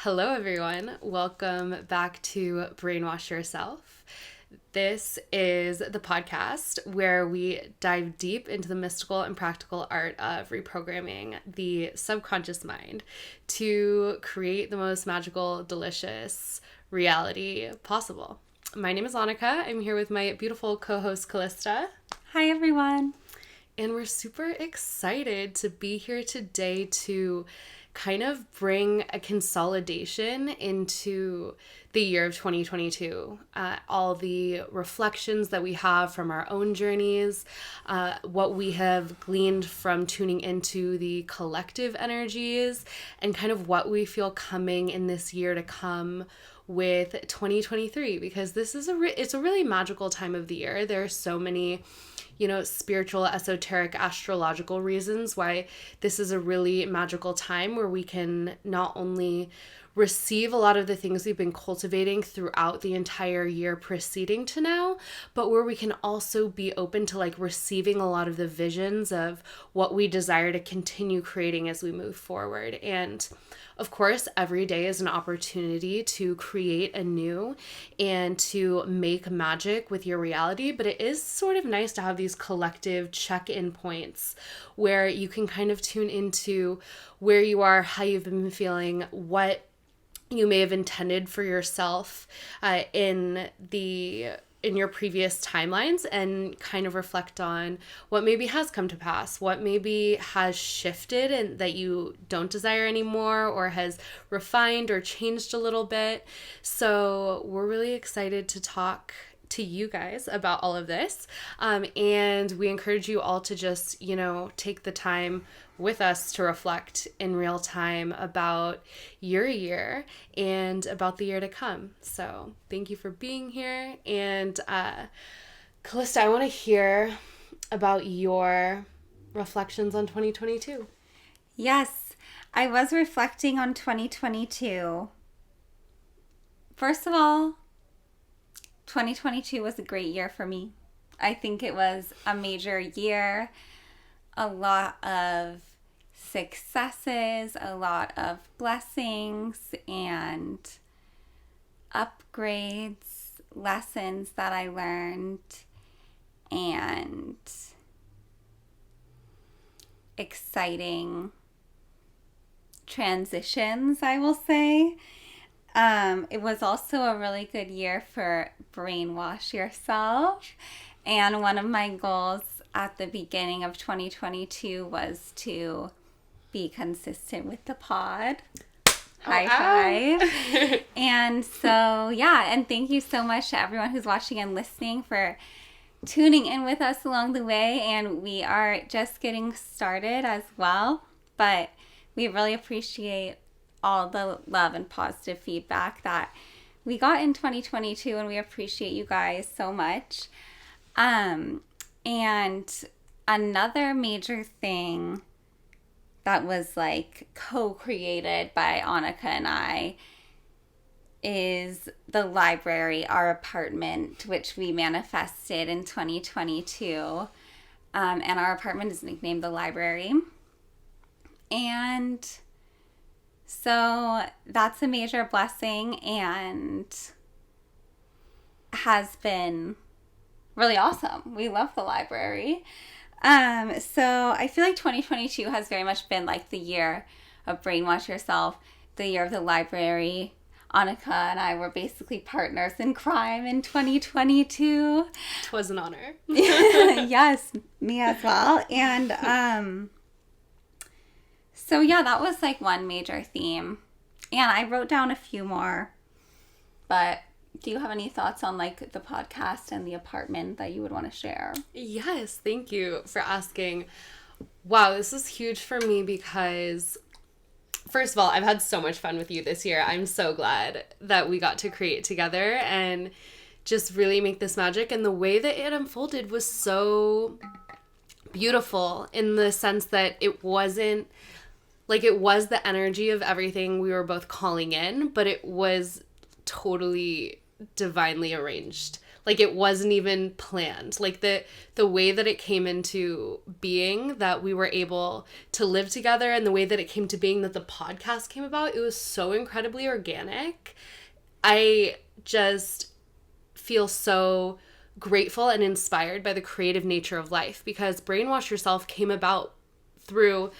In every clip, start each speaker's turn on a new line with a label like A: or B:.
A: Hello, everyone. Welcome back to Brainwash Yourself. This is the podcast where we dive deep into the mystical and practical art of reprogramming the subconscious mind to create the most magical, delicious reality possible. My name is Anneka. I'm here with my beautiful co-host, Calista.
B: Hi, everyone.
A: And we're super excited to be here today to kind of bring a consolidation into the year of 2022. All the reflections that we have from our own journeys, what we have gleaned from tuning into the collective energies, and kind of what we feel coming in this year to come with 2023, because this is it's a really magical time of the year. There are so many spiritual, esoteric, astrological reasons why this is a really magical time where we can not only receive a lot of the things we've been cultivating throughout the entire year preceding to now, but where we can also be open to receiving a lot of the visions of what we desire to continue creating as we move forward. And of course, every day is an opportunity to create anew and to make magic with your reality, but it is sort of nice to have these collective check-in points where you can kind of tune into where you are, how you've been feeling, what you may have intended for yourself in your previous timelines, and kind of reflect on what maybe has come to pass, what maybe has shifted and that you don't desire anymore, or has refined or changed a little bit. So we're really excited to talk to you guys about all of this. And we encourage you all to just, take the time with us to reflect in real time about your year and about the year to come. So thank you for being here. And Calista, I want to hear about your reflections on 2022.
B: Yes, I was reflecting on 2022. First of all, 2022 was a great year for me. I think it was a major year, a lot of successes, a lot of blessings and upgrades, lessons that I learned, and exciting transitions, I will say. It was also a really good year for Brainwash Yourself. And one of my goals at the beginning of 2022 was to be consistent with the pod. High five. And so, and thank you so much to everyone who's watching and listening for tuning in with us along the way. And we are just getting started as well, but we really appreciate all the love and positive feedback that we got in 2022, and we appreciate you guys so much. And another major thing that was co-created by Anneka and I is the library, our apartment, which we manifested in 2022. And our apartment is nicknamed the library. And so that's a major blessing and has been really awesome. We love the library. So I feel like 2022 has very much been the year of Brainwash Yourself, the year of the library. Anneka and I were basically partners in crime in 2022.
A: 'Twas an honor.
B: Yes, me as well. And so that was one major theme. And I wrote down a few more. But do you have any thoughts on the podcast and the apartment that you would want to share?
A: Yes, thank you for asking. Wow, this is huge for me because, first of all, I've had so much fun with you this year. I'm so glad that we got to create together and just really make this magic. And the way that it unfolded was so beautiful in the sense that it wasn't it was the energy of everything we were both calling in, but it was totally divinely arranged. Like it wasn't even planned. Like the way that it came into being, that we were able to live together, and the way that it came to being, that the podcast came about, it was so incredibly organic. I just feel so grateful and inspired by the creative nature of life, because Brainwash Yourself came about through,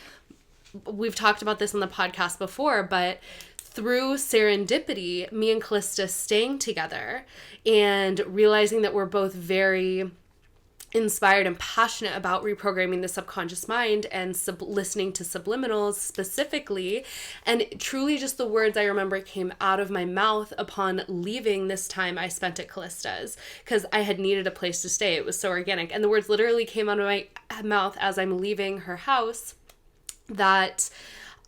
A: we've talked about this on the podcast before, but through serendipity, me and Calista staying together and realizing that we're both very inspired and passionate about reprogramming the subconscious mind and listening to subliminals specifically. And truly just the words I remember came out of my mouth upon leaving this time I spent at Calista's, because I had needed a place to stay. It was so organic. And the words literally came out of my mouth as I'm leaving her house, that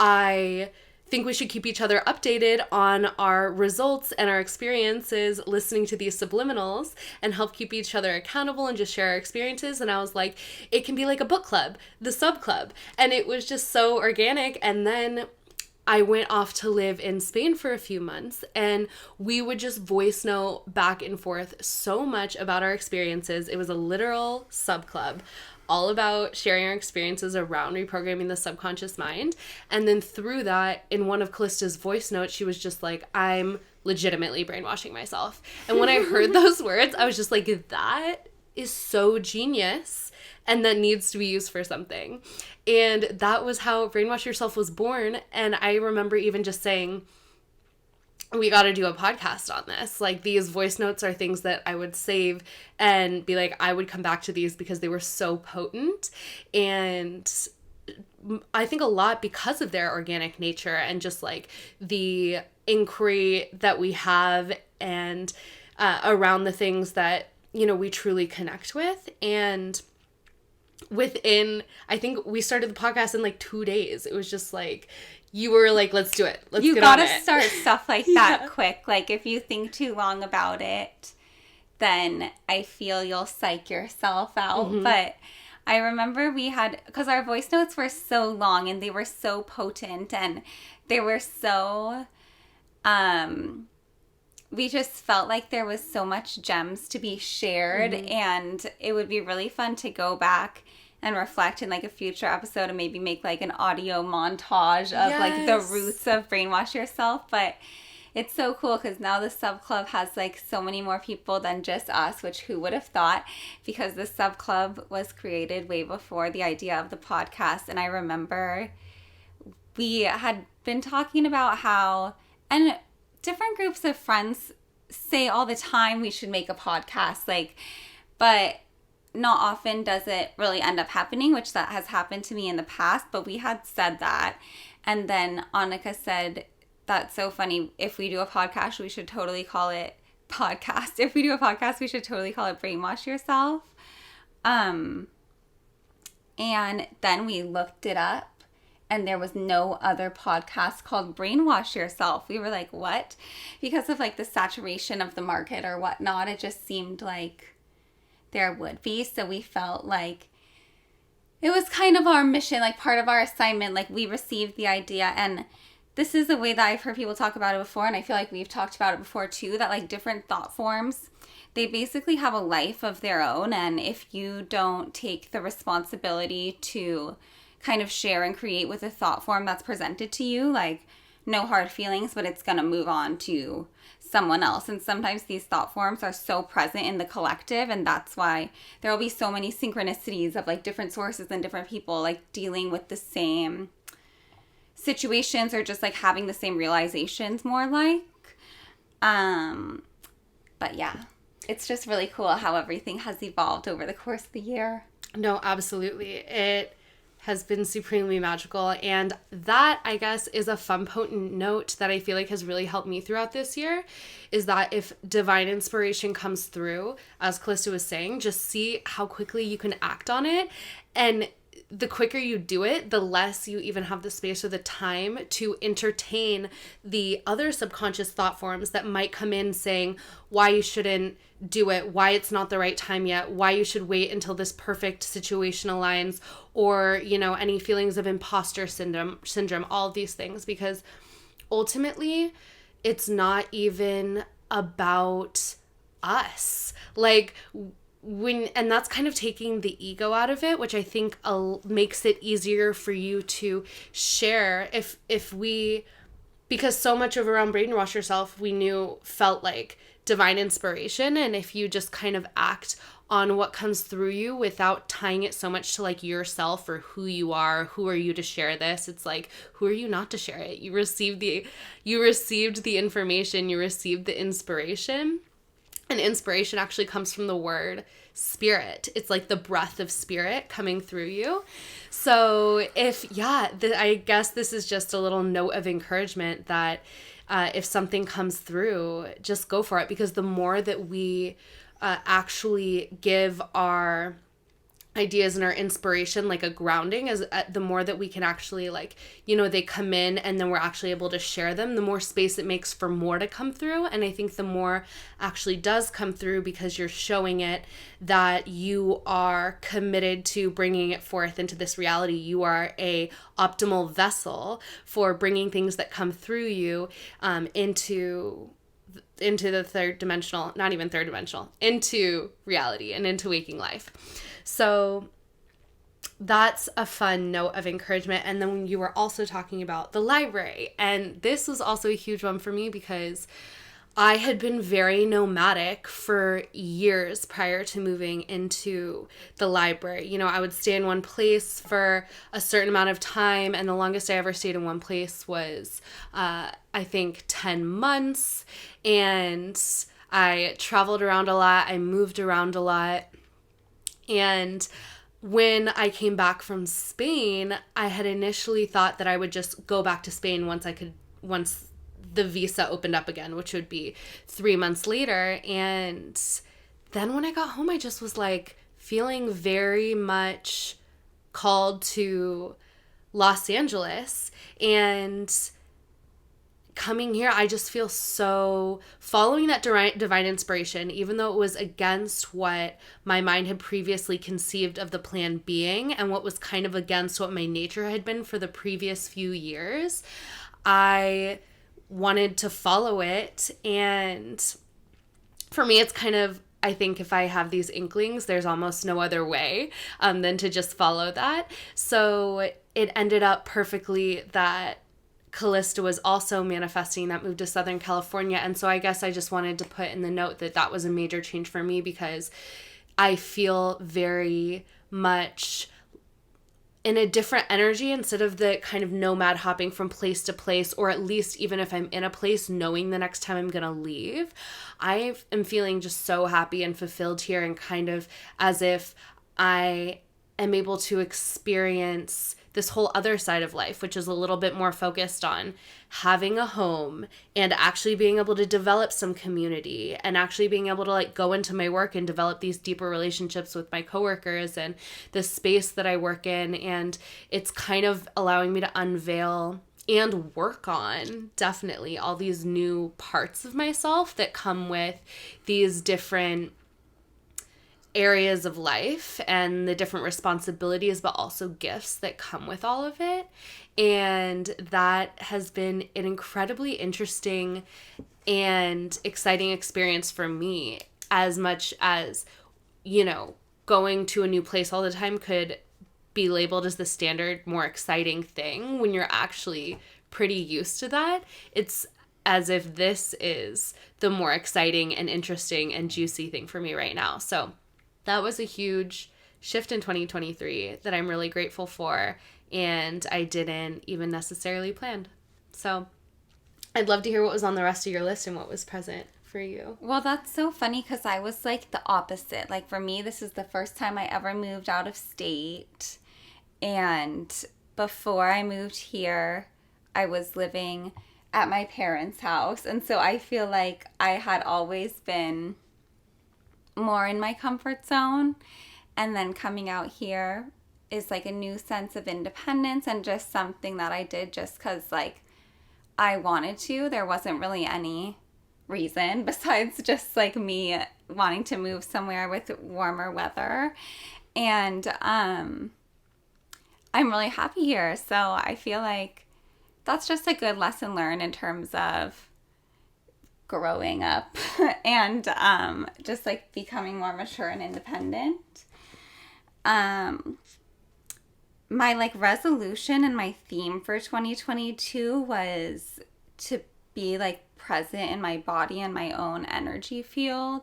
A: I think we should keep each other updated on our results and our experiences listening to these subliminals, and help keep each other accountable and just share our experiences. And I was like, it can be like a book club, the sub club. And it was just so organic. And then I went off to live in Spain for a few months, and we would just voice note back and forth so much about our experiences. It was a literal sub club, all about sharing our experiences around reprogramming the subconscious mind. And then through that, in one of Calista's voice notes, she was just like, I'm legitimately brainwashing myself. And when I heard those words, I was just like, that is so genius, and that needs to be used for something. And that was how Brainwash Yourself was born. And I remember even just saying, we got to do a podcast on this. Like, these voice notes are things that I would save and be like, I would come back to these because they were so potent. And I think a lot because of their organic nature and just like the inquiry that we have, and around the things that, you know, we truly connect with. And I think we started the podcast in like 2 days. It was just like, you were like, let's do it. Let's get on it. You
B: gotta start stuff like that quick. Like, if you think too long about it, then I feel you'll psych yourself out. Mm-hmm. But I remember because our voice notes were so long and they were so potent, and they were so, we just felt like there was so much gems to be shared. Mm-hmm. And it would be really fun to go back and reflect in like a future episode, and maybe make like an audio montage of like the roots of Brainwash Yourself. But it's so cool because now the sub club has like so many more people than just us, which who would have thought, because the sub club was created way before the idea of the podcast. And I remember we had been talking about how, and different groups of friends say all the time we should make a podcast, like, but not often does it really end up happening, which that has happened to me in the past. But we had said that, and then Anneka said, that's so funny, if we do a podcast, we should totally call it podcast. If we do a podcast, we should totally call it Brainwash Yourself. And then we looked it up, and there was no other podcast called Brainwash Yourself. We were like, what? Because of like the saturation of the market or whatnot, it just seemed like there would be. So we felt like it was kind of our mission, like part of our assignment. Like, we received the idea, and this is the way that I've heard people talk about it before, and I feel like we've talked about it before too, that like different thought forms, they basically have a life of their own. And if you don't take the responsibility to kind of share and create with a thought form that's presented to you, like, no hard feelings, but it's going to move on to someone else. And sometimes these thought forms are so present in the collective, and that's why there will be so many synchronicities of like different sources and different people like dealing with the same situations, or just like having the same realizations, more like. But yeah, it's just really cool how everything has evolved over the course of the year.
A: No, absolutely. It has been supremely magical. And that, I guess, is a fun, potent note that I feel like has really helped me throughout this year, is that if divine inspiration comes through, as Calista was saying, just see how quickly you can act on it. And the quicker you do it, the less you even have the space or the time to entertain the other subconscious thought forms that might come in saying why you shouldn't do it, why it's not the right time yet, why you should wait until this perfect situation aligns, or, you know, any feelings of imposter syndrome, all of these things. Because ultimately, it's not even about us. Like, and that's kind of taking the ego out of it, which I think makes it easier for you to share if we, because so much of around Brainwash Yourself we knew felt like divine inspiration, and if you just kind of act on what comes through you without tying it so much to like yourself or who you are, who are you to share this, it's like, who are you not to share it? You received the information, you received the inspiration. And inspiration actually comes from the word spirit. It's like the breath of spirit coming through you. So I guess this is just a little note of encouragement that if something comes through, just go for it. Because the more that we actually give our ideas and our inspiration like a grounding, as the more that we can actually like, they come in and then we're actually able to share them, the more space it makes for more to come through. And I think the more actually does come through because you're showing it that you are committed to bringing it forth into this reality. You are a optimal vessel for bringing things that come through you into the into reality and into waking life. So that's a fun note of encouragement. And then you were also talking about the library. And this was also a huge one for me because I had been very nomadic for years prior to moving into the library. I would stay in one place for a certain amount of time, and the longest I ever stayed in one place was, I think, 10 months. And I traveled around a lot. I moved around a lot. And when I came back from Spain, I had initially thought that I would just go back to Spain once the visa opened up again, which would be 3 months later. And then when I got home, I just was like feeling very much called to Los Angeles. And coming here, I just feel so following that divine inspiration, even though it was against what my mind had previously conceived of the plan being and what was kind of against what my nature had been for the previous few years. I wanted to follow it. And for me, it's kind of, I think if I have these inklings, there's almost no other way than to just follow that. So it ended up perfectly that Calista was also manifesting that move to Southern California. And so I guess I just wanted to put in the note that that was a major change for me because I feel very much in a different energy instead of the kind of nomad hopping from place to place, or at least even if I'm in a place, knowing the next time I'm going to leave. I am feeling just so happy and fulfilled here, and kind of as if I am able to experience this whole other side of life, which is a little bit more focused on having a home and actually being able to develop some community and actually being able to like go into my work and develop these deeper relationships with my coworkers and the space that I work in. And it's kind of allowing me to unveil and work on definitely all these new parts of myself that come with these different areas of life and the different responsibilities, but also gifts that come with all of it. And that has been an incredibly interesting and exciting experience for me, as much as, going to a new place all the time could be labeled as the standard, more exciting thing. When you're actually pretty used to that, it's as if this is the more exciting and interesting and juicy thing for me right now. So that was a huge shift in 2023 that I'm really grateful for, and I didn't even necessarily plan. So I'd love to hear what was on the rest of your list and what was present for you.
B: Well, that's so funny because I was like the opposite. Like for me, this is the first time I ever moved out of state. And before I moved here, I was living at my parents' house. And so I feel like I had always been more in my comfort zone, and then coming out here is like a new sense of independence and just something that I did just because like I wanted to. There wasn't really any reason besides just like me wanting to move somewhere with warmer weather. And I'm really happy here. So I feel like that's just a good lesson learned in terms of growing up and just like becoming more mature and independent. My like resolution and my theme for 2022 was to be like present in my body and my own energy field,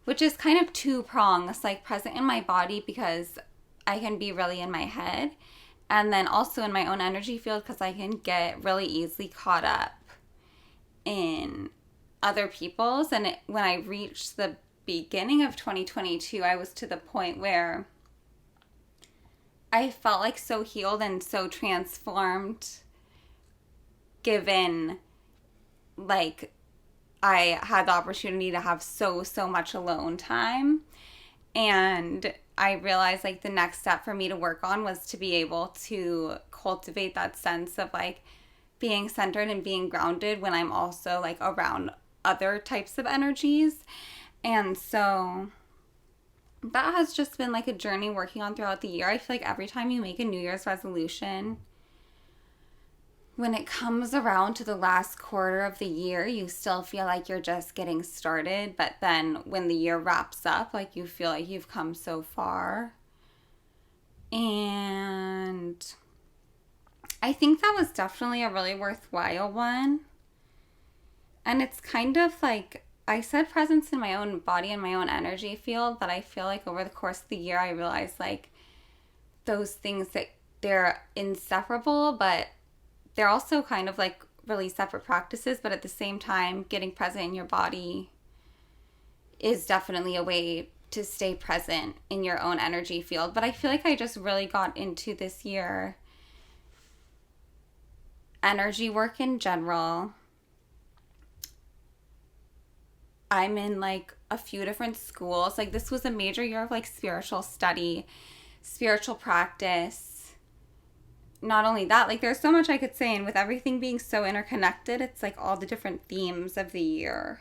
B: which is kind of two prongs, like present in my body because I can be really in my head, and then also in my own energy field because I can get really easily caught up in other people's. And when I reached the beginning of 2022, I was to the point where I felt like so healed and so transformed, given like I had the opportunity to have so much alone time. And I realized like the next step for me to work on was to be able to cultivate that sense of like being centered and being grounded when I'm also like around other types of energies. And so that has just been like a journey working on throughout the year. I feel like every time you make a New Year's resolution, when it comes around to the last quarter of the year, you still feel like you're just getting started. But then when the year wraps up, like you feel like you've come so far. And I think that was definitely a really worthwhile one. And it's kind of like, I said presence in my own body and my own energy field, but I feel like over the course of the year, I realized like those things that they're inseparable, but they're also kind of like really separate practices. But at the same time, getting present in your body is definitely a way to stay present in your own energy field. But I feel like I just really got into this year energy work in general. I'm in like a few different schools. Like this was a major year of like spiritual study, spiritual practice. Not only that, like there's so much I could say, and with everything being so interconnected, it's like all the different themes of the year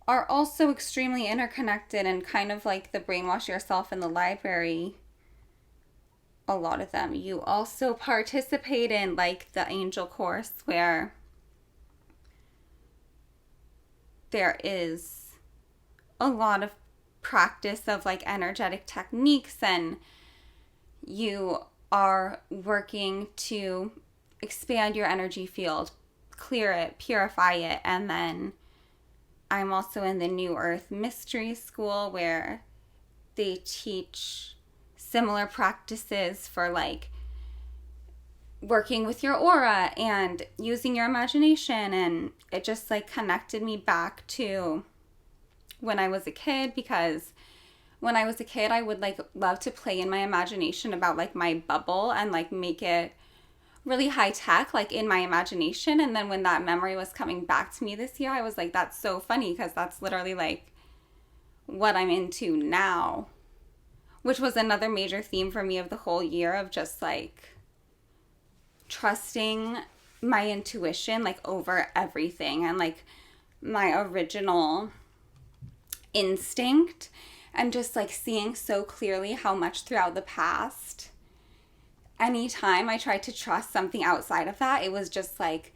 B: are also extremely interconnected, and kind of like the Brainwash Yourself in the library, a lot of them you also participate in, like the angel course where there is a lot of practice of like energetic techniques, and you are working to expand your energy field, clear it, purify it. And then I'm also in the New Earth Mystery School where they teach similar practices for like working with your aura and using your imagination. And it just like connected me back to when I was a kid, because when I was a kid, I would like love to play in my imagination about like my bubble and like make it really high tech, like in my imagination. And then when that memory was coming back to me this year, I was like, that's so funny, because that's literally like what I'm into now, which was another major theme for me of the whole year, of just like trusting my intuition like over everything, and like my original instinct, and just like seeing so clearly how much throughout the past, anytime I tried to trust something outside of that, it was just like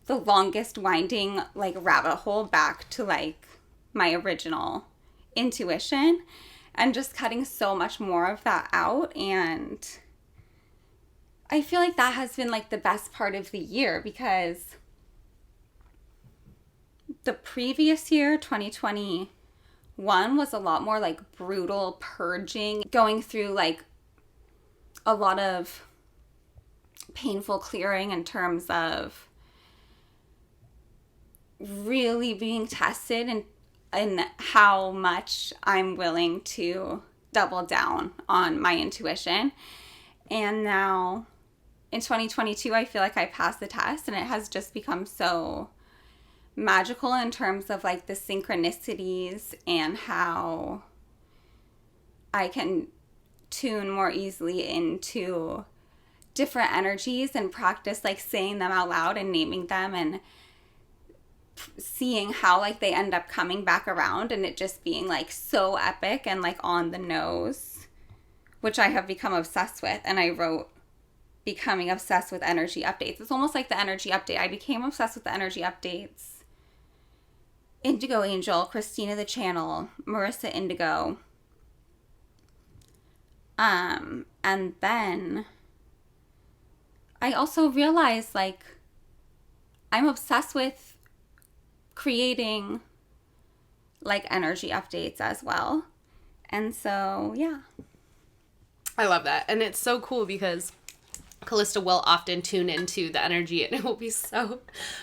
B: the longest winding like rabbit hole back to like my original intuition, and just cutting so much more of that out. And I feel like that has been like the best part of the year, because the previous year, 2021, was a lot more like brutal purging, going through like a lot of painful clearing in terms of really being tested and how much I'm willing to double down on my intuition. And now in 2022, I feel like I passed the test, and it has just become so magical in terms of like the synchronicities and how I can tune more easily into different energies and practice like saying them out loud and naming them, and seeing how like they end up coming back around, and it just being like so epic and like on the nose, which I have become obsessed with. And I wrote becoming obsessed with energy updates. It's almost like the energy update. I became obsessed with the energy updates Indigo Angel, Christina the Channel, Marissa Indigo. And then I also realized, like, I'm obsessed with creating, like, energy updates as well. And so, yeah.
A: I love that. And it's so cool because Calista will often tune into the energy and it will be so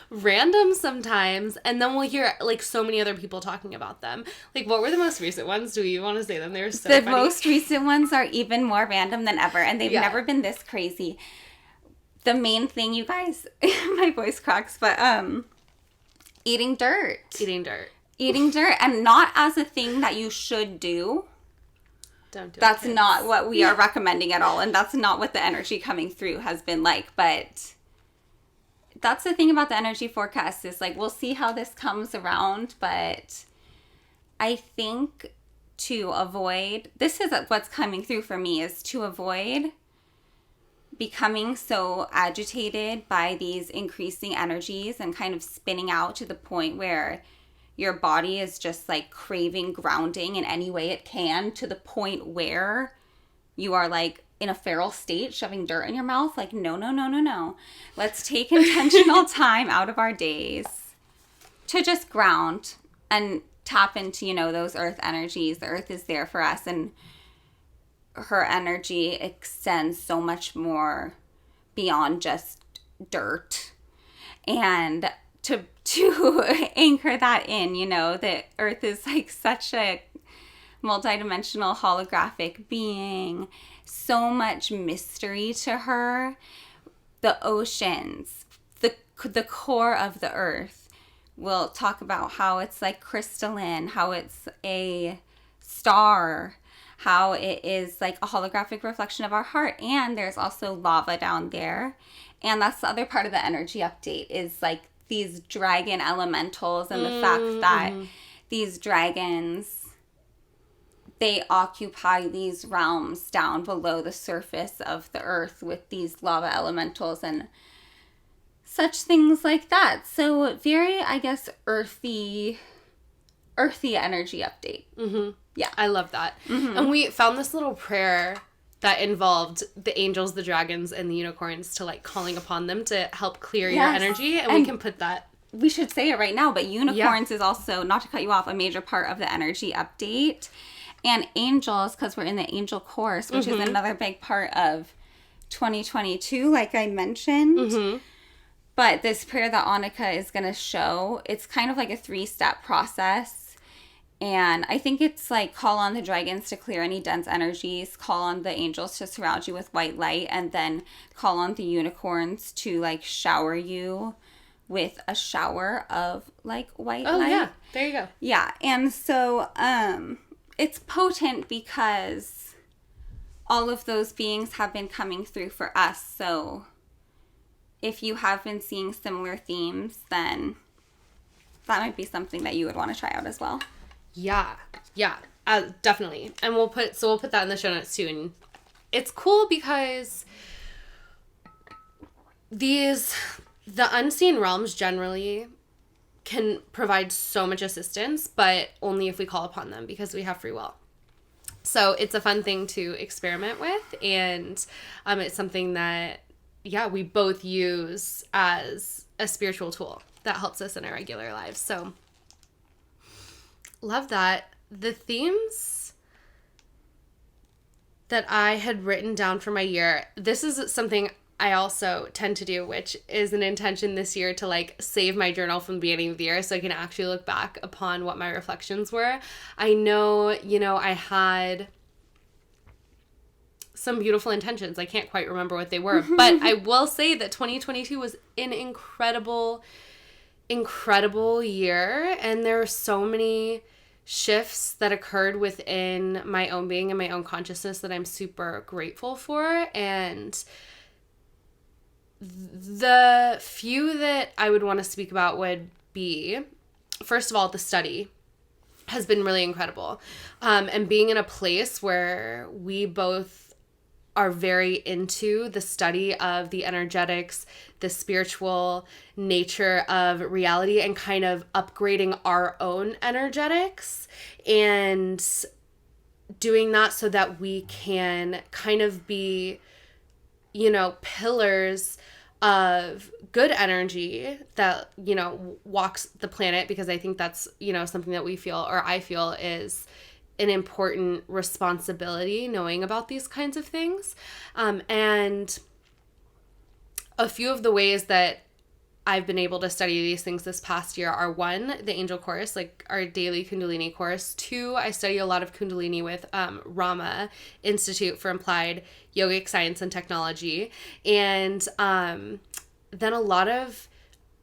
A: random sometimes. And then we'll hear like so many other people talking about them. Like, what were the most recent ones? Do you want to say them? They were so funny.
B: The most recent ones are even more random than ever. And they've never been this crazy. The main thing, you guys, my voice cracks, but eating dirt.
A: Eating dirt.
B: Eating dirt. And not as a thing that you should do.
A: Don't do
B: That's not what we are recommending at all. And that's not what the energy coming through has been like. But that's the thing about the energy forecast is, like, we'll see how this comes around. But I think to avoid, this is what's coming through for me, is to avoid becoming so agitated by these increasing energies and kind of spinning out to the point where your body is just like craving grounding in any way it can, to the point where you are like in a feral state, shoving dirt in your mouth. Like, no, no, no, no, no. Let's take intentional time out of our days to just ground and tap into, you know, those earth energies. The earth is there for us, and her energy extends so much more beyond just dirt. And to anchor that in, you know, that earth is like such a multidimensional holographic being, so much mystery to her. The oceans, the core of the earth, we'll talk about how it's like crystalline, how it's a star, how it is like a holographic reflection of our heart. And there's also lava down there. And that's the other part of the energy update, is like these dragon elementals, and the fact that these dragons, they occupy these realms down below the surface of the earth with these lava elementals and such things like that. So very, I guess, earthy energy update.
A: Mm-hmm.
B: Yeah.
A: I love that.
B: Mm-hmm.
A: And we found this little prayer that involved the angels, the dragons, and the unicorns, to like calling upon them to help clear your energy. And we can put that.
B: We should say it right now, but unicorns is also, not to cut you off, a major part of the energy update. And angels, because we're in the angel course, which is another big part of 2022, like I mentioned. Mm-hmm. But this prayer that Anneka is going to show, it's kind of like a 3-step process. And I think it's like, call on the dragons to clear any dense energies, call on the angels to surround you with white light, and then call on the unicorns to like shower you with a shower of like white light. Oh yeah,
A: there you go.
B: Yeah, and so it's potent because all of those beings have been coming through for us. So if you have been seeing similar themes, then that might be something that you would want to try out as well.
A: Yeah, definitely. And we'll put that in the show notes too. And it's cool because the unseen realms generally can provide so much assistance, but only if we call upon them, because we have free will. So it's a fun thing to experiment with, and it's something that, we both use as a spiritual tool that helps us in our regular lives. So love that. The themes that I had written down for my year, this is something I also tend to do, which is an intention this year to like save my journal from the beginning of the year so I can actually look back upon what my reflections were. I know, I had some beautiful intentions. I can't quite remember what they were, but I will say that 2022 was an incredible year, and there are so many shifts that occurred within my own being and my own consciousness that I'm super grateful for. And the few that I would want to speak about would be, first of all, the study has been really incredible. And being in a place where we both are very into the study of the energetics, the spiritual nature of reality, and kind of upgrading our own energetics and doing that so that we can kind of be, pillars of good energy that, walks the planet, because I think that's, something that we feel, or I feel, is an important responsibility, knowing about these kinds of things. And a few of the ways that I've been able to study these things this past year are: one, the angel course, like our daily Kundalini course; two, I study a lot of Kundalini with Rama, Institute for Applied Yogic Science and Technology, and then a lot of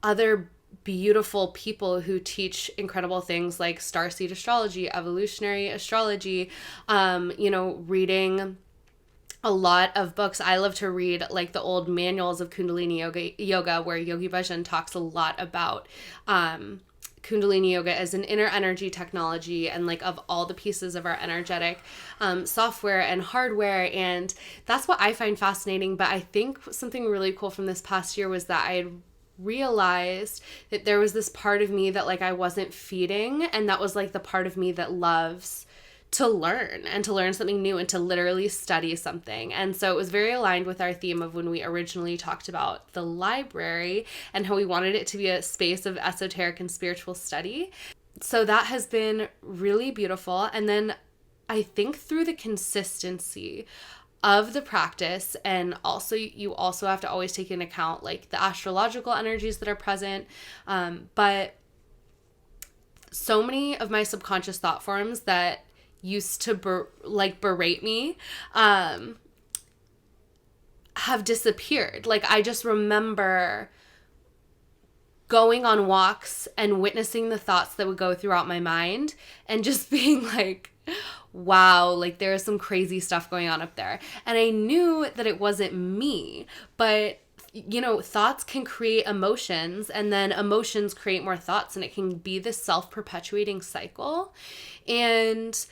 A: other beautiful people who teach incredible things like starseed astrology, evolutionary astrology, reading a lot of books. I love to read like the old manuals of Kundalini yoga where Yogi Bhajan talks a lot about Kundalini yoga as an inner energy technology, and like of all the pieces of our energetic software and hardware. And that's what I find fascinating. But I think something really cool from this past year was that I had realized that there was this part of me that like I wasn't feeding, and that was like the part of me that loves to learn and to learn something new and to literally study something. And so it was very aligned with our theme of when we originally talked about the library and how we wanted it to be a space of esoteric and spiritual study. So that has been really beautiful. And then I think through the consistency of the practice, and also you also have to always take into account like the astrological energies that are present, but so many of my subconscious thought forms that used to berate me have disappeared. Like I just remember going on walks and witnessing the thoughts that would go throughout my mind and just being like, wow, like there is some crazy stuff going on up there. And I knew that it wasn't me, but thoughts can create emotions, and then emotions create more thoughts, and it can be this self-perpetuating cycle. And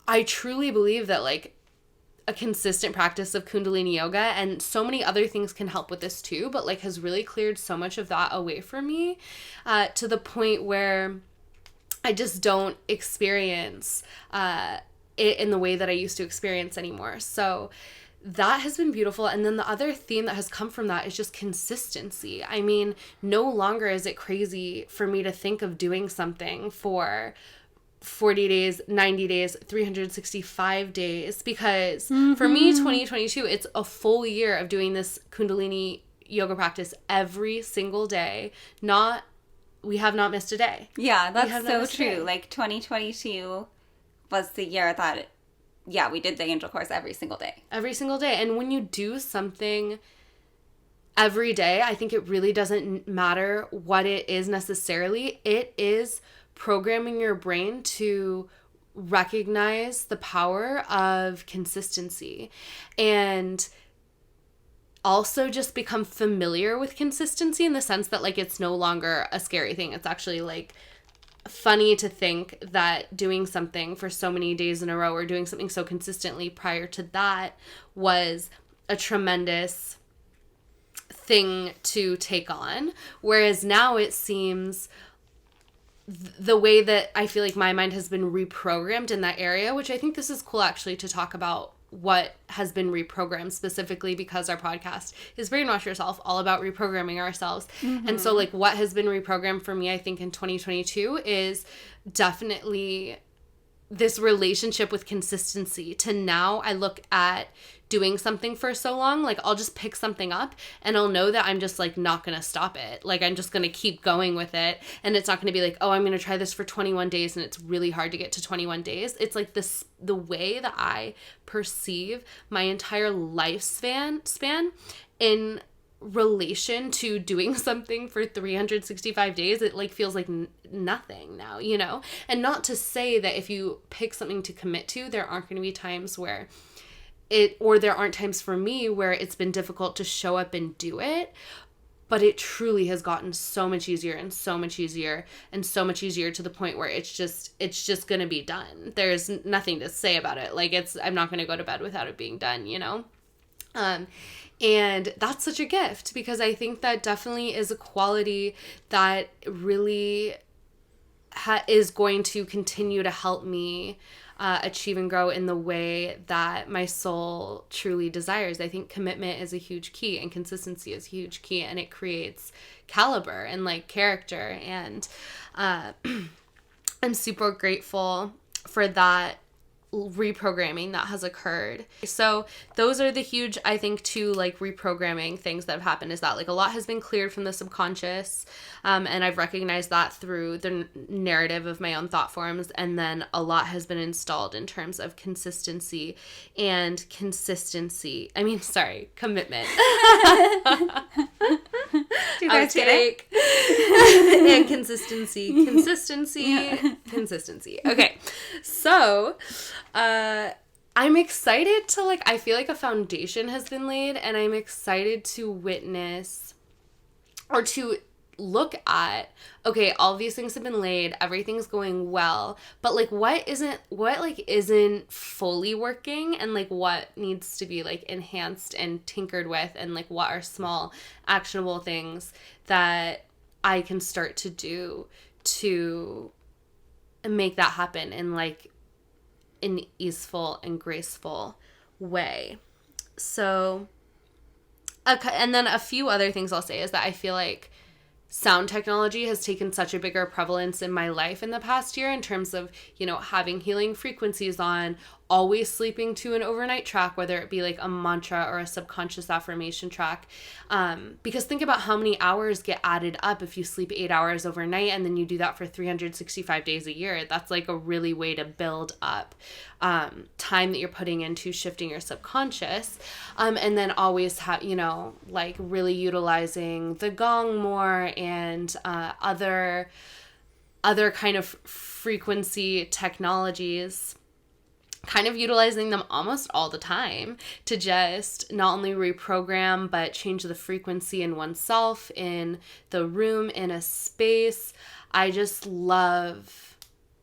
A: I truly believe that like a consistent practice of Kundalini yoga and so many other things can help with this too, but like has really cleared so much of that away from me, to the point where I just don't experience it in the way that I used to experience anymore. So that has been beautiful. And then the other theme that has come from that is just consistency. I mean, no longer is it crazy for me to think of doing something for 40 days, 90 days, 365 days, because for me, 2022, it's a full year of doing this Kundalini yoga practice every single day. We have not missed a day.
B: Yeah, that's so true. Like 2022 was the year that, we did the angel course every single day. Every single day.
A: And when you do something every day, I think it really doesn't matter what it is necessarily. It is programming your brain to recognize the power of consistency, and also just become familiar with consistency in the sense that like it's no longer a scary thing. It's actually like funny to think that doing something for so many days in a row, or doing something so consistently prior to that, was a tremendous thing to take on. Whereas now it seems the way that I feel like my mind has been reprogrammed in that area, which I think this is cool actually to talk about what has been reprogrammed, specifically because our podcast is Brainwash Yourself, all about reprogramming ourselves. And so like what has been reprogrammed for me, I think in 2022, is definitely this relationship with consistency. To now I look at doing something for so long, like I'll just pick something up and I'll know that I'm just like not gonna stop it. Like I'm just gonna keep going with it, and it's not gonna be like, oh, I'm gonna try this for 21 days and it's really hard to get to 21 days. It's like the way that I perceive my entire lifespan in relation to doing something for 365 days, it like feels like nothing now, And not to say that if you pick something to commit to, there aren't going to be times where there aren't times for me where it's been difficult to show up and do it, but it truly has gotten so much easier and so much easier and so much easier, to the point where it's just going to be done. There's nothing to say about it. Like I'm not going to go to bed without it being done, Um, and that's such a gift, because I think that definitely is a quality that really is going to continue to help me achieve and grow in the way that my soul truly desires. I think commitment is a huge key, and consistency is a huge key, and it creates caliber and like character. And I'm super grateful for that reprogramming that has occurred. So those are the huge, I think, two like reprogramming things that have happened, is that like a lot has been cleared from the subconscious, and I've recognized that through the narrative of my own thought forms, and then a lot has been installed in terms of consistency and commitment.
B: Do you guys get it?
A: And consistency. Okay, so I'm excited to like, I feel like a foundation has been laid, and I'm excited to witness or to look at, okay, all of these things have been laid, everything's going well, but like what isn't fully working, and like what needs to be like enhanced and tinkered with, and like what are small actionable things that I can start to do to make that happen in like an easeful and graceful way. So, and then a few other things I'll say is that I feel like sound technology has taken such a bigger prevalence in my life in the past year, in terms of, you know, having healing frequencies on, always sleeping to an overnight track, whether it be like a mantra or a subconscious affirmation track. Because think about how many hours get added up if you sleep 8 hours overnight, and then you do that for 365 days a year. That's like a really way to build up time that you're putting into shifting your subconscious. And then always have, you know, like really utilizing the gong more, and other kind of frequency technologies, kind of utilizing them almost all the time to just not only reprogram, but change the frequency in oneself, in the room, in a space. I just love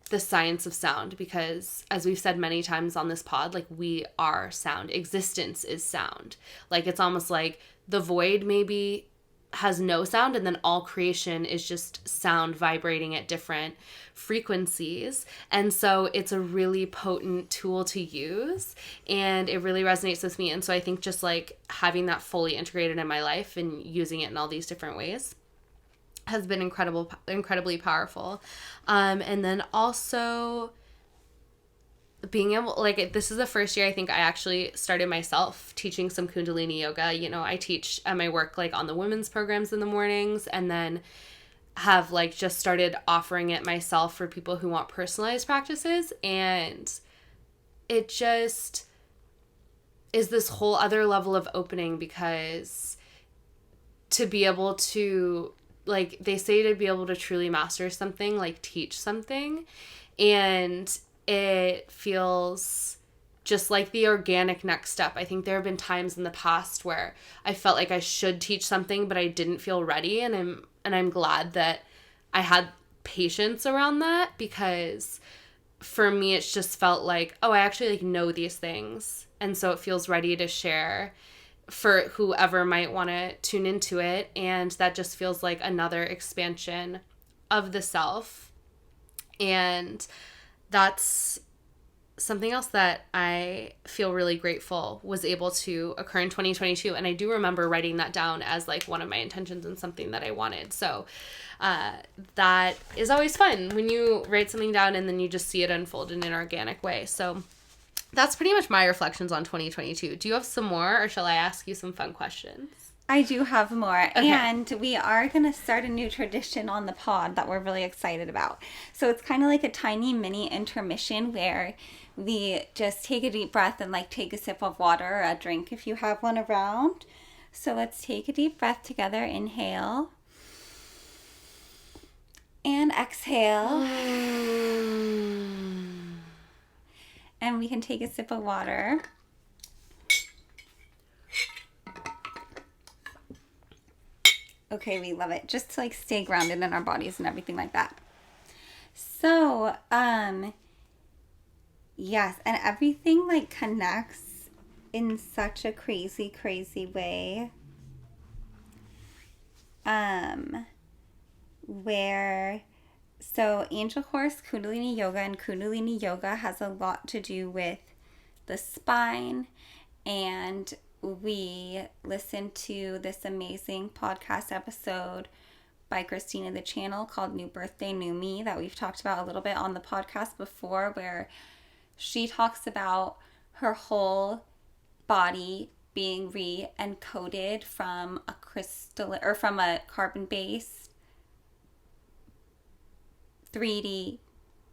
A: the science of sound, because as we've said many times on this pod, like we are sound. Existence is sound. Like it's almost like the void maybe has no sound, and then all creation is just sound vibrating at different frequencies. And so it's a really potent tool to use, and it really resonates with me. And so I think just like having that fully integrated in my life and using it in all these different ways has been incredibly powerful. And then also being able, like, this is the first year I think I actually started myself teaching some Kundalini yoga. You know, I teach at my work like on the women's programs in the mornings, and then have like just started offering it myself for people who want personalized practices. And it just is this whole other level of opening, because to be able to, like they say, to be able to truly master something, like teach something, and it feels just like the organic next step. I think there have been times in the past where I felt like I should teach something, but I didn't feel ready. And I'm glad that I had patience around that, because for me, it's just felt like, oh, I actually like know these things. And so it feels ready to share for whoever might want to tune into it. And that just feels like another expansion of the self. And that's something else that I feel really grateful was able to occur in 2022. And I do remember writing that down as like one of my intentions and something that I wanted. So that is always fun when you write something down and then you just see it unfold in an organic way. So that's pretty much my reflections on 2022. Do you have some more, or shall I ask you some fun questions?
B: I do have more.
A: Okay.
B: And we are going to start a new tradition on the pod that we're really excited about. So it's kind of like a tiny mini intermission where we just take a deep breath and like take a sip of water or a drink if you have one around. So let's take a deep breath together. Inhale. And exhale. And we can take a sip of water. Okay, we love it. Just to like stay grounded in our bodies and everything like that. So, yes, and everything like connects in such a crazy, crazy way. Where, so Angel Horse, Kundalini Yoga, and Kundalini Yoga has a lot to do with the spine. And we listened to this amazing podcast episode by Christina the Channel called New Birthday, New Me, that we've talked about a little bit on the podcast before, where she talks about her whole body being re-encoded from a crystal or from a carbon-based 3D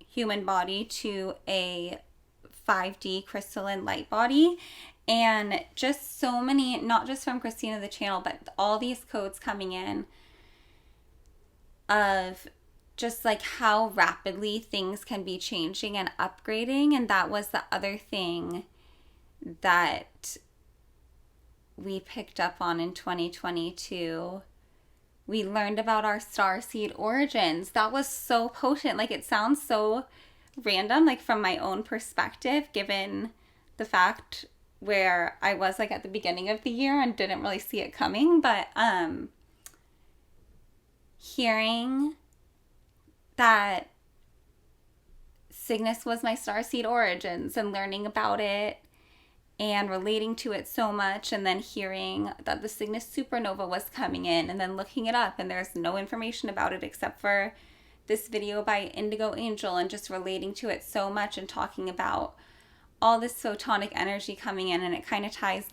B: human body to a 5D crystalline light body. And just so many, not just from Christina the Channel, but all these codes coming in of just like how rapidly things can be changing and upgrading. And that was the other thing that we picked up on in 2022. We learned about our starseed origins. That was so potent. Like, it sounds so random, like from my own perspective, given the fact where I was like at the beginning of the year and didn't really see it coming. But hearing that Cygnus was my starseed origins and learning about it and relating to it so much, and then hearing that the Cygnus supernova was coming in, and then looking it up, and there's no information about it except for this video by Indigo Angel, and just relating to it so much and talking about all this photonic energy coming in. And it kind of ties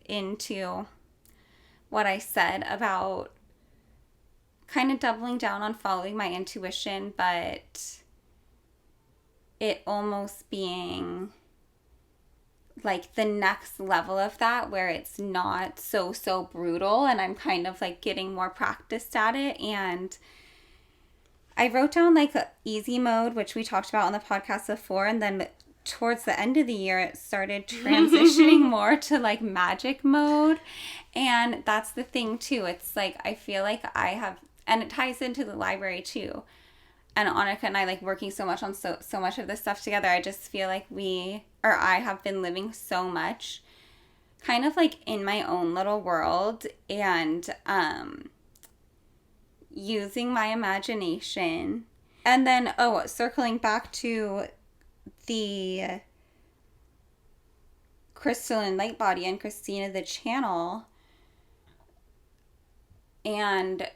B: into what I said about kind of doubling down on following my intuition, but it almost being like the next level of that, where it's not so brutal, and I'm kind of like getting more practiced at it. And I wrote down like easy mode, which we talked about on the podcast before, and then towards the end of the year it started transitioning more to like magic mode. And that's the thing too, it's like I feel like I have, and it ties into the library too, and Anneka and I like working so much on so much of this stuff together. I just feel like I have been living so much kind of like in my own little world, and using my imagination. And then, circling back to the crystalline light body and Christina the Channel and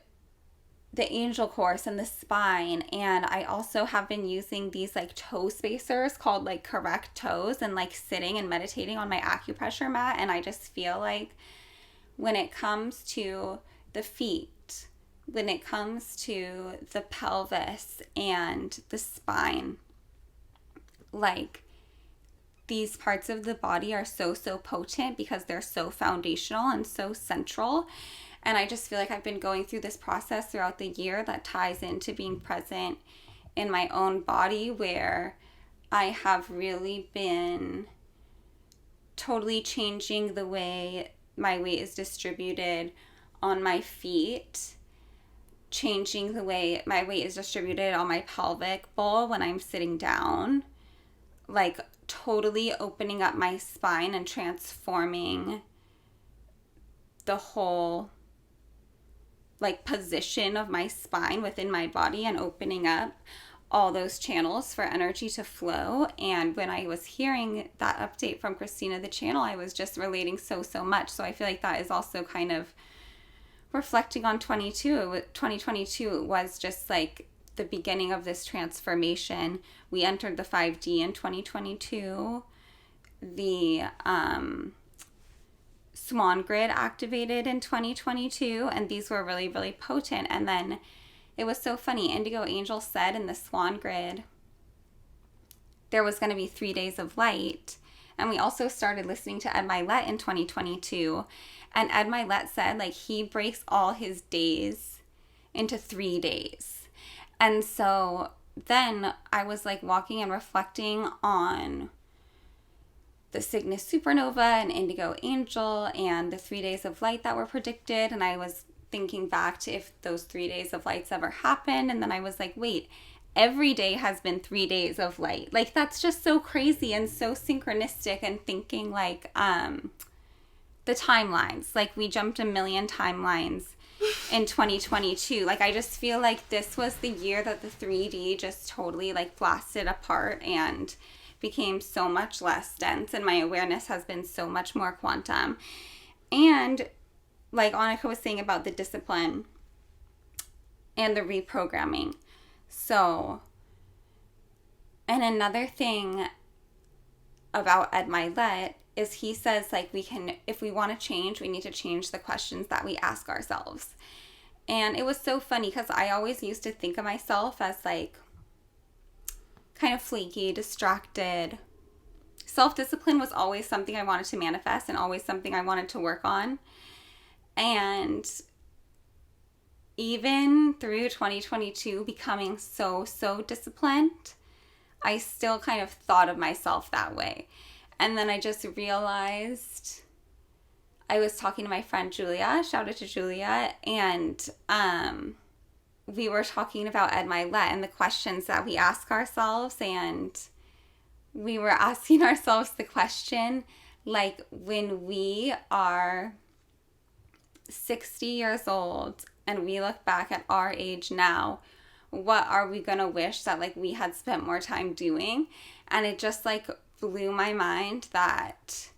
B: the angel course and the spine. And I also have been using these like toe spacers called like correct toes, and like sitting and meditating on my acupressure mat. And I just feel like when it comes to the feet, when it comes to the pelvis and the spine, like these parts of the body are so potent because they're so foundational and so central. And I just feel like I've been going through this process throughout the year that ties into being present in my own body, where I have really been totally changing the way my weight is distributed on my feet, changing the way my weight is distributed on my pelvic bowl when I'm sitting down, like totally opening up my spine and transforming the whole like position of my spine within my body, and opening up all those channels for energy to flow. And when I was hearing that update from Christina the Channel, I was just relating so much. So I feel like that is also kind of reflecting on 2022 was just like the beginning of this transformation. We entered the 5D in 2022. The Swan Grid activated in 2022, and these were really potent. And then it was so funny, Indigo Angel said in the Swan Grid there was going to be 3 days of light. And we also started listening to Ed Milet in 2022, and Ed Milet said like he breaks all his days into 3 days. And so then I was like walking and reflecting on the Cygnus supernova and Indigo Angel and the 3 days of light that were predicted. And I was thinking back to if those 3 days of lights ever happened. And then I was like, wait, every day has been 3 days of light. Like, that's just so crazy and so synchronistic, and thinking like the timelines. Like, we jumped a million timelines in 2022. Like, I just feel like this was the year that the 3D just totally like blasted apart and became so much less dense, and my awareness has been so much more quantum. And like Anneka was saying about the discipline and the reprogramming. So, and another thing about Ed Milet is he says, like, we can, if we want to change, we need to change the questions that we ask ourselves. And it was so funny because I always used to think of myself as like kind of flaky, distracted. Self-discipline was always something I wanted to manifest and always something I wanted to work on. And even through 2022 becoming so disciplined, I still kind of thought of myself that way. And then I just realized, I was talking to my friend Julia, shout out to Julia, and we were talking about Ed Milet and the questions that we ask ourselves, and we were asking ourselves the question, like, when we are 60 years old and we look back at our age now, what are we gonna wish that like we had spent more time doing? And it just like blew my mind that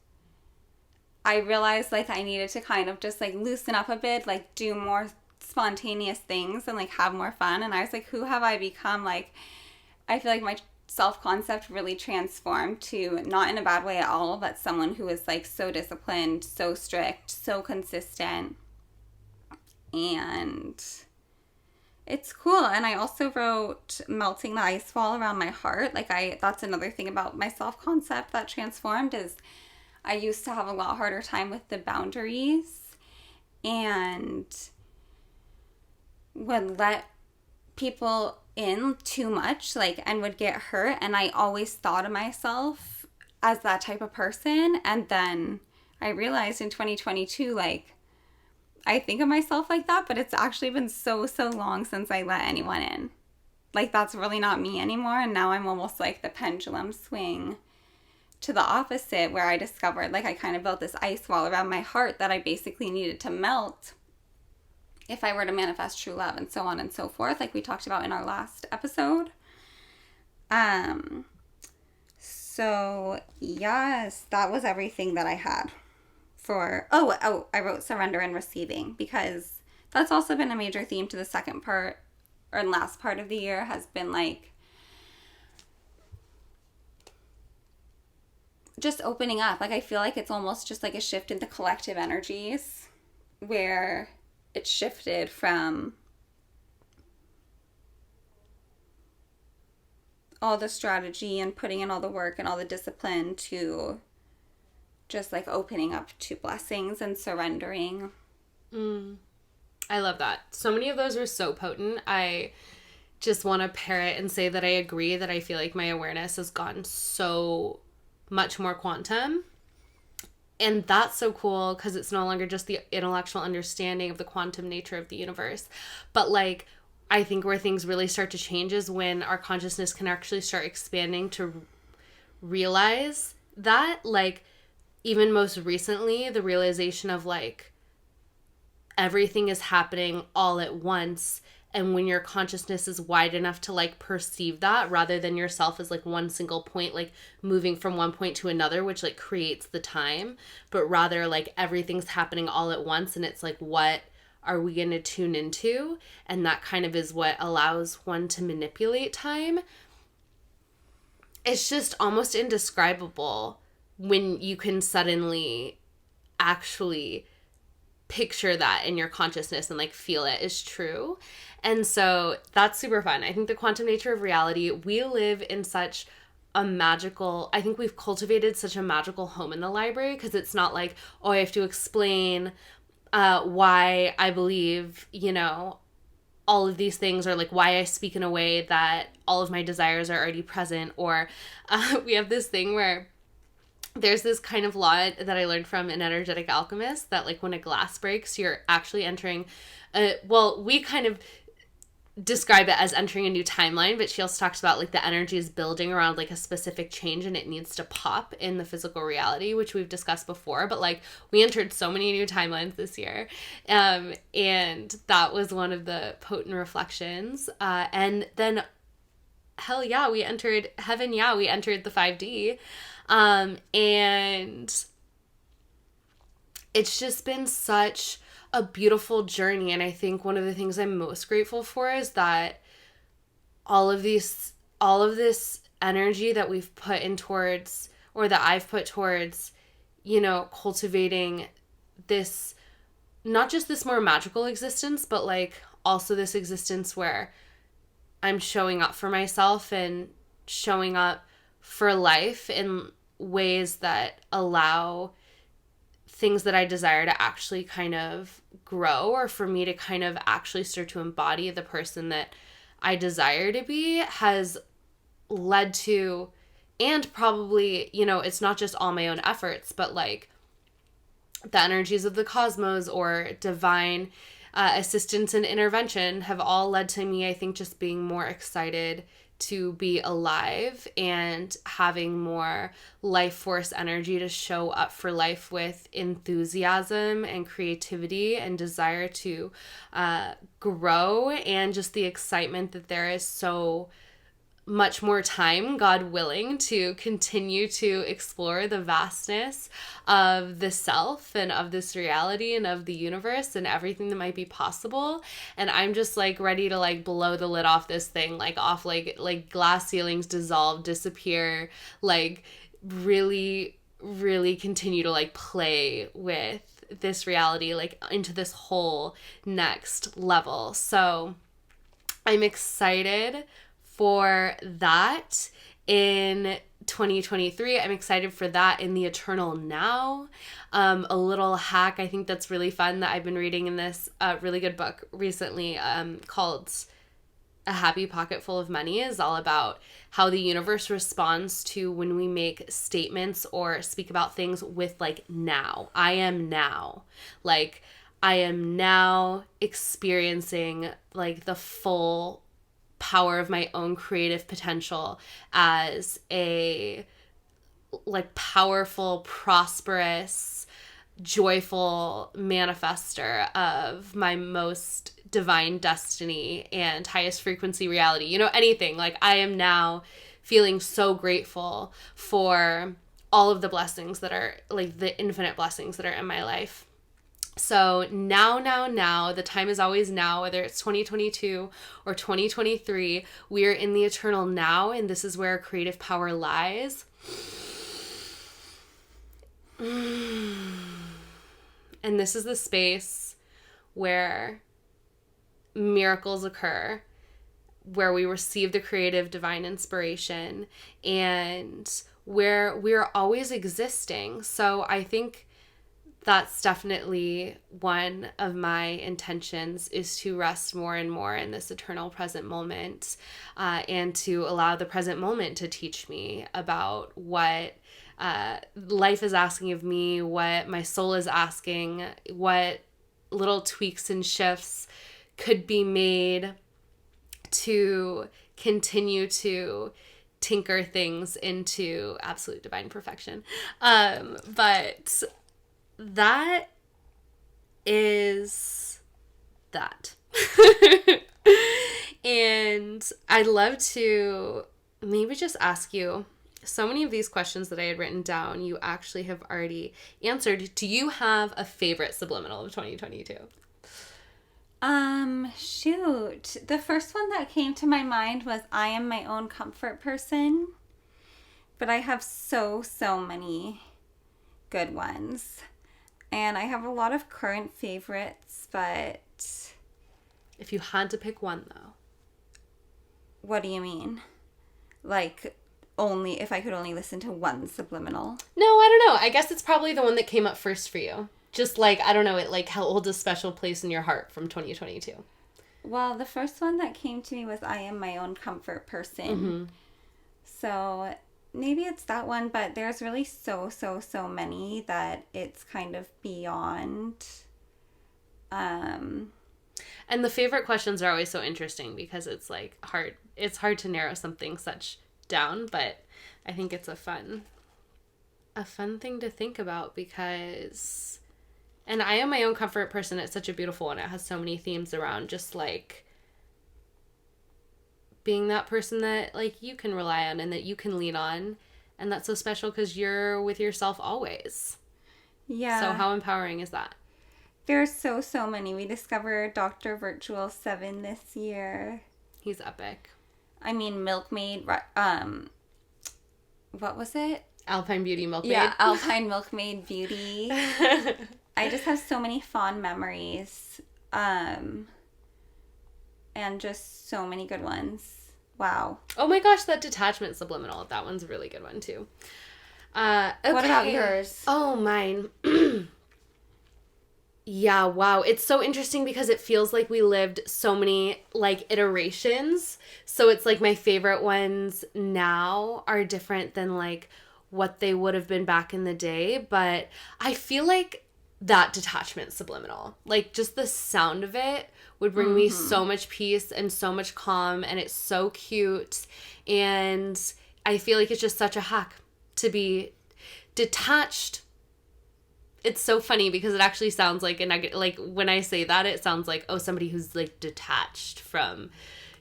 B: I realized like I needed to kind of just like loosen up a bit, like do more spontaneous things and like have more fun. And I was like, who have I become? Like, I feel like my self-concept really transformed to, not in a bad way at all, but someone who is like so disciplined, so strict, so consistent. And it's cool. And I also wrote melting the ice wall around my heart. Like, that's another thing about my self-concept that transformed, is I used to have a lot harder time with the boundaries and would let people in too much, like, and would get hurt. And I always thought of myself as that type of person. And then I realized in 2022, like, I think of myself like that, but it's actually been so long since I let anyone in. Like, that's really not me anymore. And now I'm almost like the pendulum swing to the opposite, where I discovered, like, I kind of built this ice wall around my heart that I basically needed to melt if I were to manifest true love, and so on and so forth, like we talked about in our last episode. So yes, that was everything that I had for, I wrote surrender and receiving, because that's also been a major theme to the second part, or last part of the year, has been like just opening up. Like, I feel like it's almost just like a shift in the collective energies, where it shifted from all the strategy and putting in all the work and all the discipline to just like opening up to blessings and surrendering.
A: I love that. So many of those were so potent. I just want to parrot and say that I agree, that I feel like my awareness has gotten so much more quantum. And that's so cool, because it's no longer just the intellectual understanding of the quantum nature of the universe. But like, I think where things really start to change is when our consciousness can actually start expanding to realize that, like, even most recently, the realization of like everything is happening all at once. And when your consciousness is wide enough to like perceive that, rather than yourself as like one single point, like moving from one point to another, which like creates the time, but rather like everything's happening all at once. And it's like, what are we going to tune into? And that kind of is what allows one to manipulate time. It's just almost indescribable when you can suddenly actually picture that in your consciousness and like feel it is true. And so that's super fun. I think the quantum nature of reality, we live in such a magical, I think we've cultivated such a magical home in the library, because it's not like, oh, I have to explain why I believe, you know, all of these things, or like why I speak in a way that all of my desires are already present. Or we have this thing where there's this kind of law that I learned from an energetic alchemist, that like when a glass breaks, you're actually entering we kind of describe it as entering a new timeline, but she also talks about like the energy is building around like a specific change and it needs to pop in the physical reality, which we've discussed before. But like we entered so many new timelines this year, and that was one of the potent reflections. And then hell yeah, we entered heaven. Yeah, we entered the 5D, and it's just been such a beautiful journey. And I think one of the things I'm most grateful for is that all of this energy that we've put in towards, or that I've put towards, cultivating this, not just this more magical existence, but like also this existence where I'm showing up for myself and showing up for life in ways that allow things that I desire to actually kind of grow, or for me to kind of actually start to embody the person that I desire to be, has led to, and probably, it's not just all my own efforts, but like the energies of the cosmos or divine assistance and intervention have all led to me, I think, just being more excited to be alive and having more life force energy to show up for life with enthusiasm and creativity and desire to grow, and just the excitement that there is so much more time, God willing, to continue to explore the vastness of the self and of this reality and of the universe and everything that might be possible. And I'm just like ready to like blow the lid off this thing, like off like glass ceilings dissolve, disappear, like really, really continue to like play with this reality, like into this whole next level. So I'm excited for that in 2023. I'm excited for that in the eternal now. A little hack I think that's really fun that I've been reading in this really good book recently called A Happy Pocket Full of Money is all about how the universe responds to when we make statements or speak about things with like now. I am now. Like I am now experiencing like the full power of my own creative potential as a like powerful, prosperous, joyful manifester of my most divine destiny and highest frequency reality. Anything. Like I am now feeling so grateful for all of the blessings that are like the infinite blessings that are in my life. So now, the time is always now, whether it's 2022 or 2023, we are in the eternal now, and this is where creative power lies. And this is the space where miracles occur, where we receive the creative divine inspiration, and where we are always existing. So I think that's definitely one of my intentions, is to rest more and more in this eternal present moment, and to allow the present moment to teach me about what life is asking of me, what my soul is asking, what little tweaks and shifts could be made to continue to tinker things into absolute divine perfection. But that is that. And I'd love to maybe just ask you, so many of these questions that I had written down, you actually have already answered. Do you have a favorite subliminal of 2022?
B: Shoot. The first one that came to my mind was I am my own comfort person. But I have so many good ones. And I have a lot of current favorites, but...
A: If you had to pick one, though.
B: What do you mean? Like, only if I could only listen to one subliminal?
A: No, I don't know. I guess it's probably the one that came up first for you. Just like, I don't know, it like holds a special place in your heart from 2022.
B: Well, the first one that came to me was I am my own comfort person.
A: Mm-hmm.
B: So maybe it's that one, but there's really so many that it's kind of beyond.
A: And the favorite questions are always so interesting because it's like hard to narrow something such down, but I think it's a fun thing to think about because, and I am my own comfort person. It's such a beautiful one. It has so many themes around just like being that person that like you can rely on and that you can lean on. And that's so special because you're with yourself always.
B: Yeah.
A: So how empowering is that?
B: There's so many. We discovered Dr. Virtual 7 this year.
A: He's epic.
B: I mean, Milkmaid, what was it?
A: Alpine Beauty Milkmaid.
B: Yeah, Alpine Milkmaid Beauty. I just have so many fond memories. And just so many good ones. Wow.
A: Oh my gosh, that detachment subliminal. That one's a really good one too. Okay.
B: What about yours?
A: Oh, mine. Yeah, wow. It's so interesting because it feels like we lived so many like iterations. So it's like my favorite ones now are different than like what they would have been back in the day. But I feel like that detachment subliminal, like just the sound of it would bring me so much peace and so much calm. And it's so cute. And I feel like it's just such a hack to be detached. It's so funny because it actually sounds like like when I say that, it sounds like, oh, somebody who's like detached from,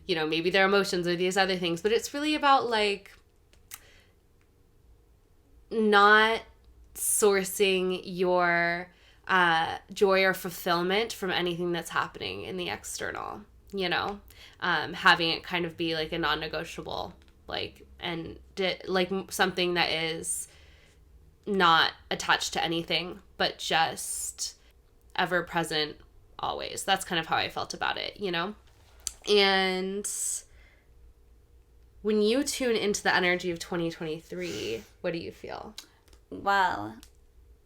A: you know, maybe their emotions or these other things. But it's really about like not sourcing your joy or fulfillment from anything that's happening in the external, you know, having it kind of be like a non-negotiable, like, and like something that is not attached to anything, but just ever present always. That's kind of how I felt about it, you know? And when you tune into the energy of 2023, what do you feel?
B: Well,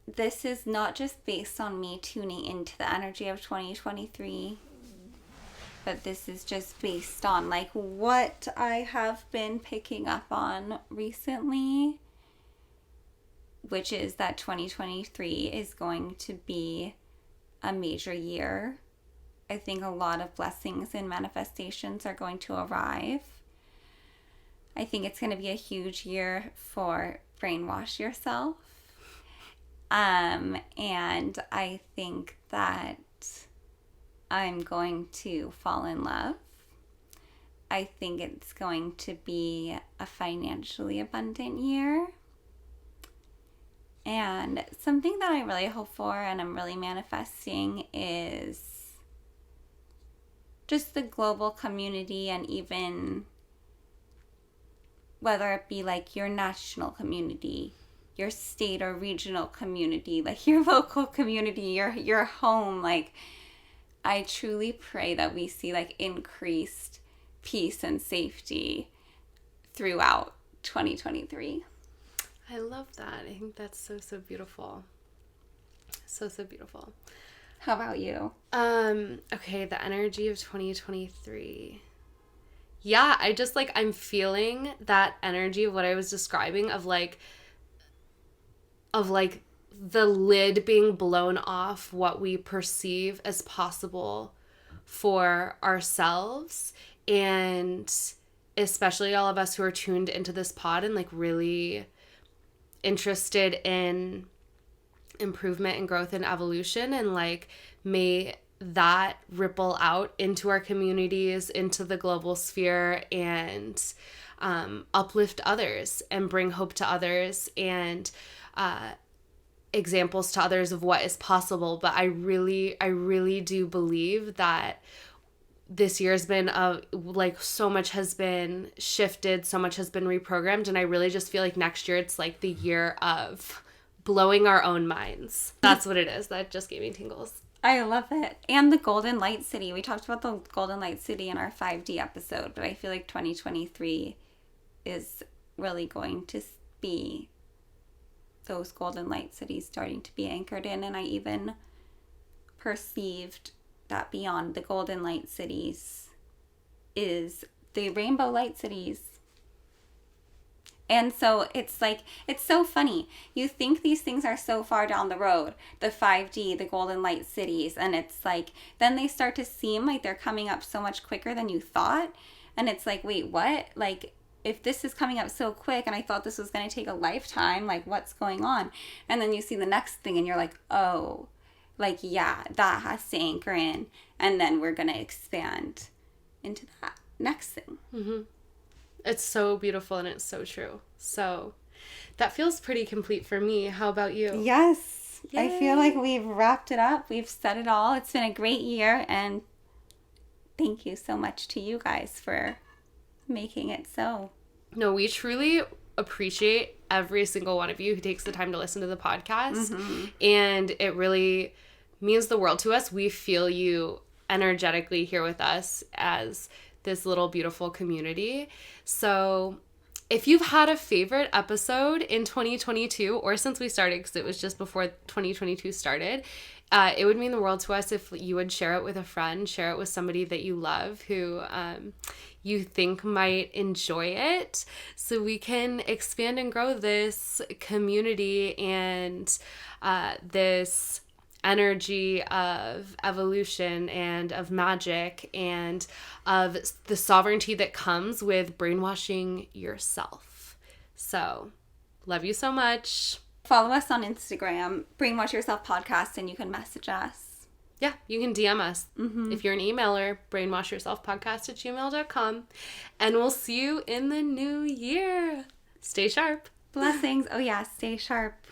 B: this is not just based on me tuning into the energy of 2023, but this is just based on like what I have been picking up on recently, which is that 2023 is going to be a major year. I think a lot of blessings and manifestations are going to arrive. I think it's going to be a huge year for Brainwash Yourself. And I think that I'm going to fall in love. I think it's going to be a financially abundant year. And something that I really hope for and I'm really manifesting is just the global community, and even whether it be like your national community, your state or regional community, like your local community, your home. Like, I truly pray that we see like increased peace and safety throughout 2023.
A: I love that. I think that's so beautiful. So beautiful.
B: How about you?
A: Okay, the energy of 2023. Yeah, I just like, I'm feeling that energy of what I was describing of like the lid being blown off what we perceive as possible for ourselves, and especially all of us who are tuned into this pod and like really interested in improvement and growth and evolution, and like may that ripple out into our communities, into the global sphere, and uplift others and bring hope to others and examples to others of what is possible. But I really do believe that this year has been like so much has been shifted, so much has been reprogrammed, and I really just feel like next year it's like the year of blowing our own minds. That's what it is. That just gave me tingles.
B: I love it. And the Golden Light City. We talked about the Golden Light City in our 5D episode, but I feel like 2023 is really going to be those Golden Light Cities starting to be anchored in. And I even perceived that beyond the Golden Light Cities is the Rainbow Light Cities. And so it's like, it's so funny. You think these things are so far down the road, the 5D, the golden light cities, and it's like, then they start to seem like they're coming up so much quicker than you thought. And it's like, wait, what? Like, if this is coming up so quick and I thought this was going to take a lifetime, like, what's going on? And then you see the next thing and you're like, oh, like, yeah, that has to anchor in. And then we're going to expand into that next thing.
A: Mm-hmm. It's so beautiful and it's so true. So that feels pretty complete for me. How about you?
B: Yes.
A: Yay.
B: I feel like we've wrapped it up. We've said it all. It's been a great year. And thank you so much to you guys for making it so.
A: No, we truly appreciate every single one of you who takes the time to listen to the podcast. Mm-hmm. And it really means the world to us. We feel you energetically here with us as this little beautiful community. So if you've had a favorite episode in 2022 or since we started, because it was just before 2022 started, it would mean the world to us if you would share it with a friend, share it with somebody that you love who you think might enjoy it, so we can expand and grow this community and this energy of evolution and of magic and of the sovereignty that comes with brainwashing yourself. So, love you so much.
B: Follow us on Instagram, Brainwash Yourself Podcast, and you can message us.
A: Yeah, you can DM us.
B: Mm-hmm.
A: If you're an emailer, brainwashyourselfpodcast@gmail.com. And we'll see you in the new year. Stay sharp.
B: Blessings. Oh yeah, stay sharp.